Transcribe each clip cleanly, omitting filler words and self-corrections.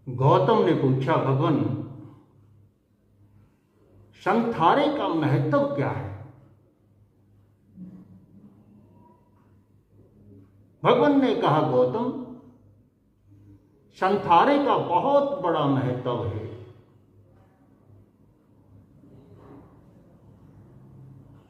गौतम ने पूछा, भगवान संथारे का महत्व क्या है? भगवान ने कहा, गौतम संथारे का बहुत बड़ा महत्व है।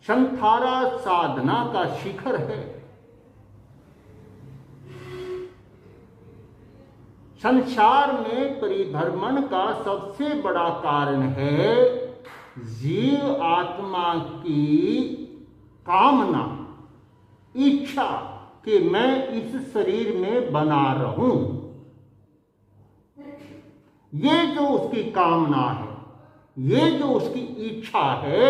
संथारा साधना का शिखर है। संसार में परिभ्रमण का सबसे बड़ा कारण है जीव आत्मा की कामना, इच्छा कि मैं इस शरीर में बना रहूं। ये जो उसकी कामना है, ये जो उसकी इच्छा है,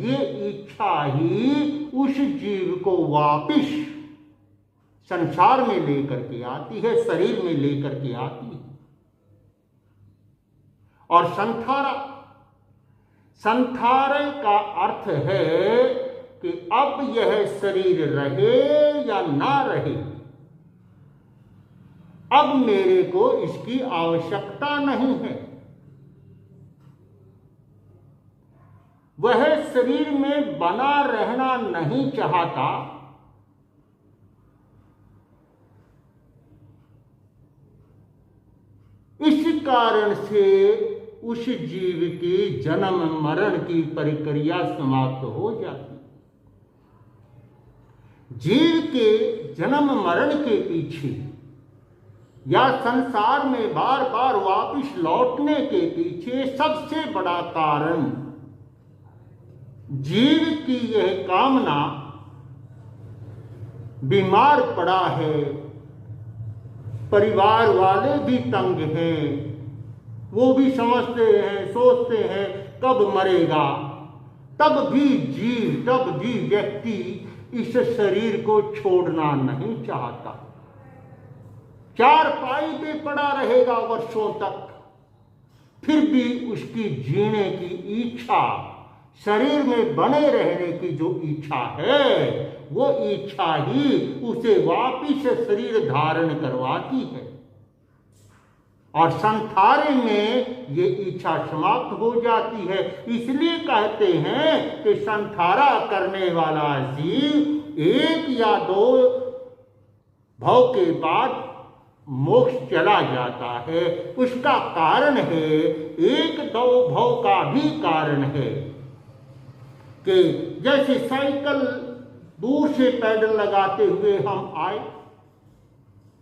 ये इच्छा ही उस जीव को वापिस संसार में लेकर के आती है, शरीर में लेकर के आती है। और संथारे का अर्थ है कि अब यह शरीर रहे या ना रहे, अब मेरे को इसकी आवश्यकता नहीं है। वह शरीर में बना रहना नहीं चाहता। इस कारण से उस जीव की जन्म मरण की प्रक्रिया समाप्त हो जाती। जीव के जन्म मरण के पीछे या संसार में बार बार वापस लौटने के पीछे सबसे बड़ा कारण जीव की यह कामना। बीमार पड़ा है, परिवार वाले भी तंग हैं, वो भी समझते हैं, सोचते हैं कब मरेगा। तब भी व्यक्ति इस शरीर को छोड़ना नहीं चाहता। चारपाई पे पड़ा रहेगा वर्षों तक, फिर भी उसकी जीने की इच्छा, शरीर में बने रहने की जो इच्छा है, वो इच्छा ही उसे वापिस शरीर धारण करवाती है। और संथारे में ये इच्छा समाप्त हो जाती है। इसलिए कहते हैं कि संथारा करने वाला जीव एक या दो भव के बाद मोक्ष चला जाता है। उसका कारण है, एक दो भव का भी कारण है कि जैसे साइकिल दूर से पैडल लगाते हुए हम आए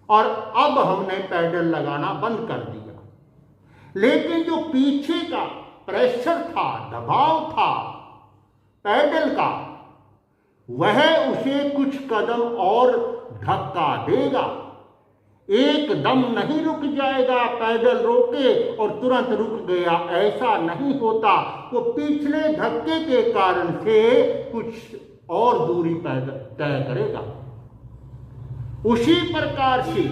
और अब हमने पैडल लगाना बंद कर दिया, लेकिन जो पीछे का प्रेशर था, दबाव था पैडल का, वह उसे कुछ कदम और धक्का देगा। एकदम नहीं रुक जाएगा, पैदल रोके और तुरंत रुक गया, ऐसा नहीं होता। वो पिछले धक्के के कारण से कुछ और दूरी तय करेगा। उसी प्रकार से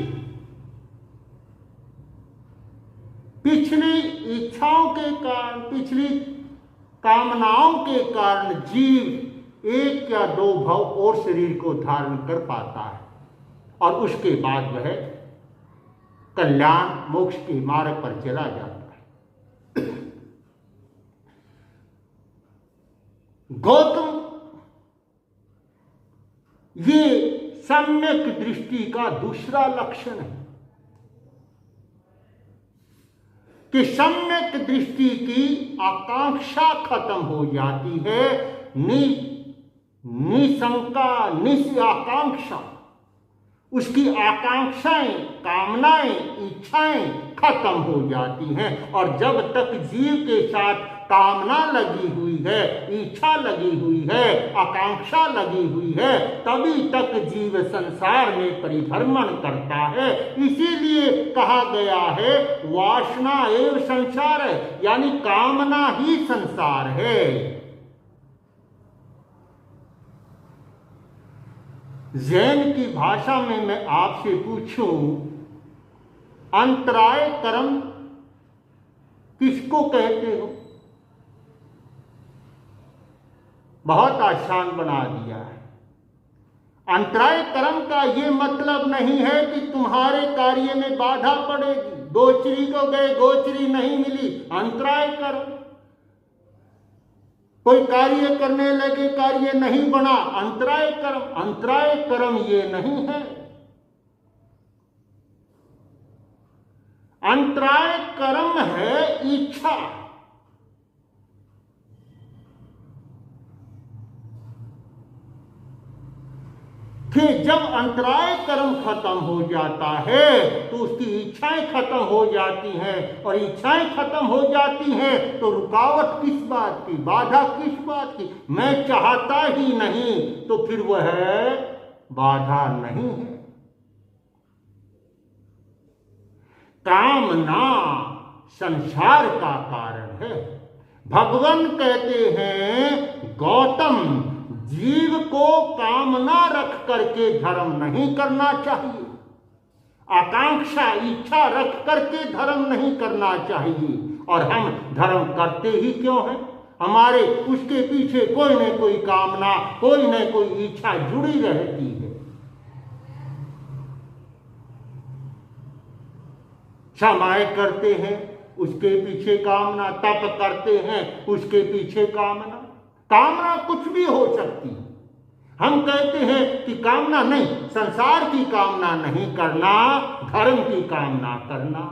पिछली इच्छाओं के कारण, पिछली कामनाओं के कारण जीव एक या दो भव और शरीर को धारण कर पाता है और उसके बाद वह कल्याण मोक्ष के मार्ग पर चला जाता है। गौतम, ये सम्यक दृष्टि का दूसरा लक्षण है कि सम्यक दृष्टि की आकांक्षा खत्म हो जाती है। निशंका, निशाकांक्षा, उसकी आकांक्षाएं, कामनाएं, इच्छाएं खत्म हो जाती हैं। और जब तक जीव के साथ कामना लगी हुई है, इच्छा लगी हुई है, आकांक्षा लगी हुई है, तभी तक जीव संसार में परिभ्रमण करता है। इसीलिए कहा गया है वासना एवं संसार है, यानी कामना ही संसार है। जैन की भाषा में मैं आपसे पूछूं, अंतराय कर्म किसको कहते हो? बहुत आसान बना दिया है। अंतराय कर्म का ये मतलब नहीं है कि तुम्हारे कार्य में बाधा पड़ेगी। गोचरी को गए, गोचरी नहीं मिली, अंतराय कर्म। कोई कार्य करने लगे, कार्य नहीं बना, अंतराय कर्म। अंतराय कर्म ये नहीं है। अंतराय कर्म है इच्छा। फिर जब अंतराय कर्म खत्म हो जाता है तो उसकी इच्छाएं खत्म हो जाती हैं, और इच्छाएं खत्म हो जाती हैं तो रुकावट किस बात की, बाधा किस बात की? मैं चाहता ही नहीं, तो फिर वह बाधा नहीं है। कामना संसार का कारण है। भगवान कहते हैं गौतम, जीव को कामना रख करके धर्म नहीं करना चाहिए, आकांक्षा इच्छा रख करके धर्म नहीं करना चाहिए। और हम धर्म करते ही क्यों हैं? हमारे उसके पीछे कोई न कोई कामना, कोई न कोई इच्छा जुड़ी रहती है। समाय करते हैं, उसके पीछे कामना, तप करते हैं, उसके पीछे कामना। कामना कुछ भी हो सकती है। हम कहते हैं कि कामना नहीं, संसार की कामना नहीं करना, धर्म की कामना करना,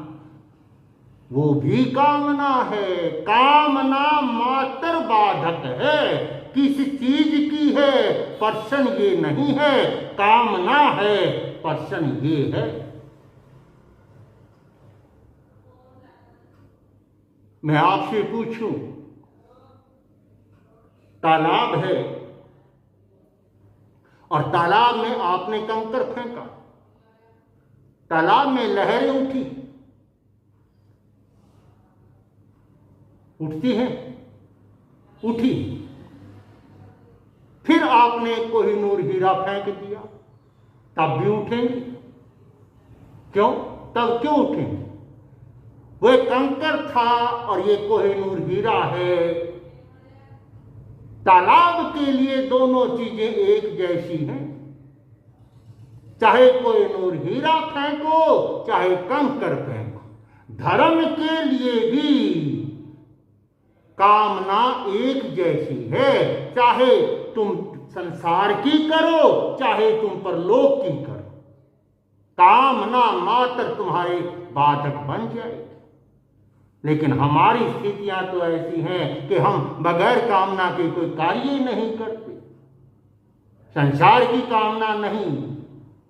वो भी कामना है। कामना मात्र बाधक है। किस चीज की है? पर्सन ये नहीं है, कामना है, पर्सन ये है। मैं आपसे पूछूं, तालाब है और तालाब में आपने कंकर फेंका, तालाब में लहरें उठी, उठती हैं, उठी। फिर आपने कोहिनूर हीरा फेंक दिया, तब भी उठेंगे। क्यों? तब क्यों उठेंगे? वह कंकर था और ये कोहिनूर हीरा है। तालाब के लिए दोनों चीजें एक जैसी हैं। चाहे कोहिनूर हीरा फेंको, चाहे कंकर फेंको, धर्म के लिए भी कामना एक जैसी है। चाहे तुम संसार की करो, चाहे तुम परलोक की करो, कामना मात्र तुम्हारे बाधक बन जाए। लेकिन हमारी स्थितियां तो ऐसी हैं कि हम बगैर कामना के कोई कार्य नहीं करते। संसार की कामना नहीं,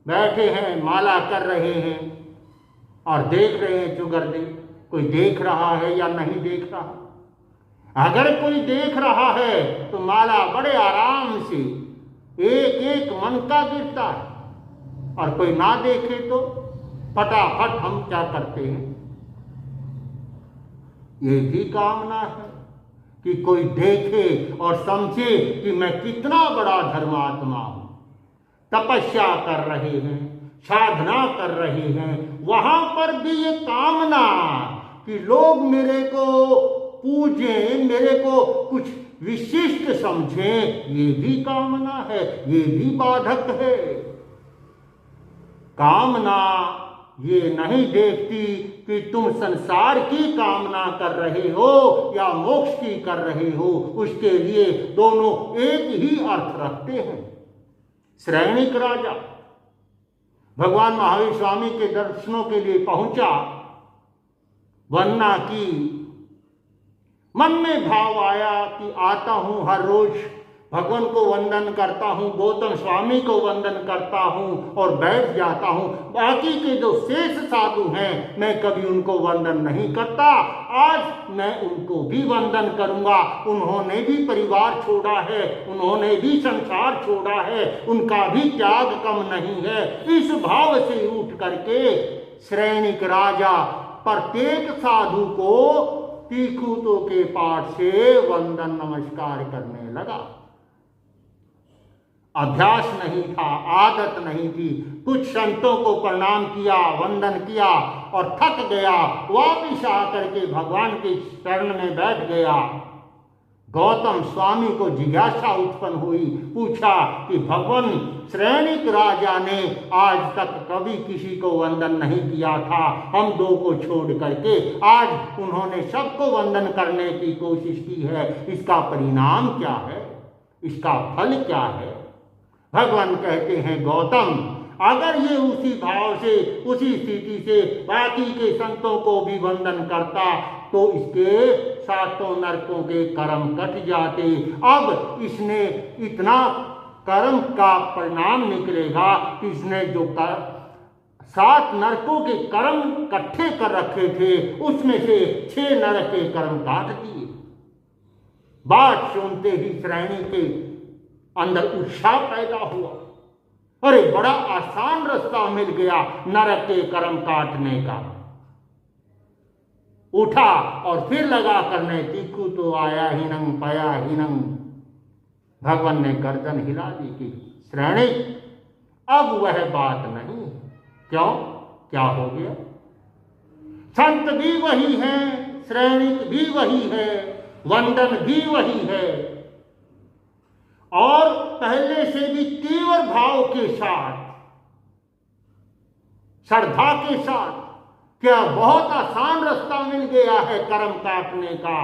बैठे हैं, माला कर रहे हैं और देख रहे हैं चुगरदे, कोई देख रहा है या नहीं देख रहा। अगर कोई देख रहा है तो माला बड़े आराम से एक एक मन का गिरता है, और कोई ना देखे तो फटाफट हम क्या करते हैं? ये भी कामना है कि कोई देखे और समझे कि मैं कितना बड़ा धर्मात्मा हूं। तपस्या कर रहे हैं, साधना कर रहे हैं, वहां पर भी ये कामना कि लोग मेरे को पूजें, मेरे को कुछ विशिष्ट समझें, ये भी कामना है, ये भी बाधक है। कामना ये नहीं देखती कि तुम संसार की कामना कर रहे हो या मोक्ष की कर रहे हो, उसके लिए दोनों एक ही अर्थ रखते हैं। श्रैणिक राजा भगवान महावीर स्वामी के दर्शनों के लिए पहुंचा, वंदना की, मन में भाव आया कि आता हूं, हर रोज भगवान को वंदन करता हूं, गौतम स्वामी को वंदन करता हूं और बैठ जाता हूं। बाकी के जो शेष साधु हैं मैं कभी उनको वंदन नहीं करता। आज मैं उनको भी वंदन करूंगा। उन्होंने भी परिवार छोड़ा है, उन्होंने भी संसार छोड़ा है, उनका भी त्याग कम नहीं है। इस भाव से उठ करके श्रैणिक राजा प्रत्येक साधु को तीखूतों के पाठ से वंदन नमस्कार करने लगा। अभ्यास नहीं था, आदत नहीं थी। कुछ संतों को प्रणाम किया, वंदन किया और थक गया, वापिस आकर के भगवान के शरण में बैठ गया। गौतम स्वामी को जिज्ञासा उत्पन्न हुई, पूछा कि भगवान, श्रेणिक राजा ने आज तक कभी किसी को वंदन नहीं किया था, हम दो को छोड़ करके आज उन्होंने सबको वंदन करने की कोशिश की है, इसका परिणाम क्या है, इसका फल क्या है? भगवान कहते हैं, गौतम, अगर ये उसी भाव से, उसी स्थिति से बाकी के संतों को भी वंदन करता तो इसके सातों नरकों के कर्म कट जाते। अब इसने इतना कर्म का परिणाम निकलेगा कि इसने जो 7 नरकों के कर्म इकट्ठे कर रखे थे उसमें से 6 नरक के कर्म काट दिए। बात सुनते ही श्रेणी के अंदर उत्साह पैदा हुआ, अरे बड़ा आसान रास्ता मिल गया नरक के कर्म काटने का। उठा और फिर लगा करने, तीखू तो आया ही नंग पाया ही नंग। भगवान ने गर्दन हिला दी कि श्रेणी, अब वह बात नहीं। क्यों? क्या हो गया? संत भी वही है, श्रेणिक भी वही है, वंदन भी वही है, और पहले से भी तीव्र भाव के साथ, श्रद्धा के साथ। क्या बहुत आसान रास्ता मिल गया है कर्म काटने का?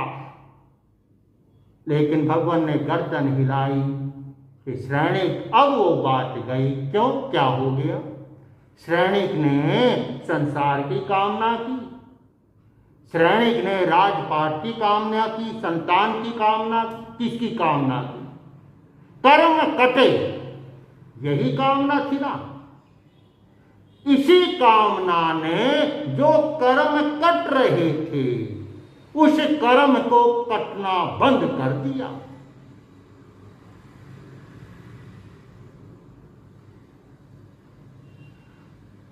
लेकिन भगवान ने गर्दन हिलाई कि श्रेणिक, अब वो बात गई। क्यों? क्या हो गया? श्रेणिक ने संसार की कामना की, श्रेणिक ने राजपाट की कामना की, संतान की कामना, किसकी कामना की? कर्म कटे, यही कामना थी ना। इसी कामना ने जो कर्म कट रहे थे उस कर्म को कटना बंद कर दिया।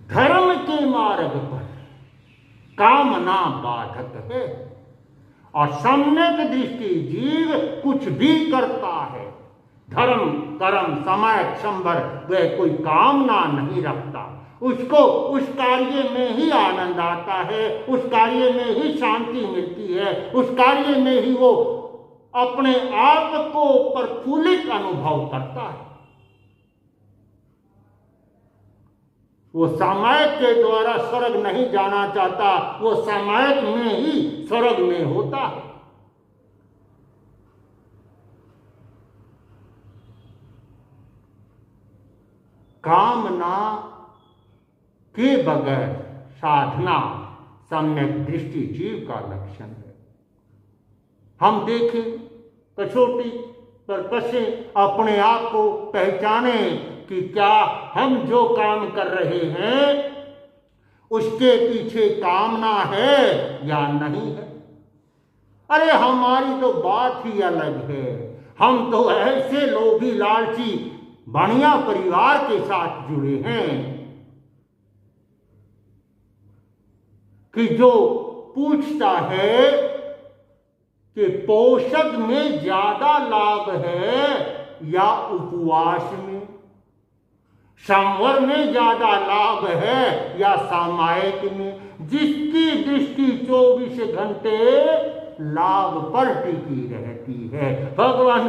धर्म के मार्ग पर कामना बाधक है और सम्यक दृष्टि जीव कुछ भी करता है, धर्म कर्म समय क्षंबर वह कोई कामना नहीं रखता, उसको उस कार्य में ही आनंद आता है, उस कार्य में ही शांति मिलती है, उस कार्य में ही वो अपने आप को प्रफुल्लित अनुभव करता है। वो सामायिक के द्वारा स्वर्ग नहीं जाना चाहता, वो सामायिक में ही स्वर्ग में होता है। कामना के बगैर साधना सम्यक दृष्टि जीव का लक्षण है। हम देखें, कसौटी पर कसे अपने आप को पहचाने कि क्या हम जो काम कर रहे हैं उसके पीछे कामना है या नहीं है। अरे हमारी तो बात ही अलग है, हम तो ऐसे लोभी लालची बढ़िया परिवार के साथ जुड़े हैं कि जो पूछता है कि पोषक में ज्यादा लाभ है या उपवास में, संवर में ज्यादा लाभ है या सामायिक में, जिसकी दृष्टि 24 घंटे लाभ पर टिकी रहती है। भगवान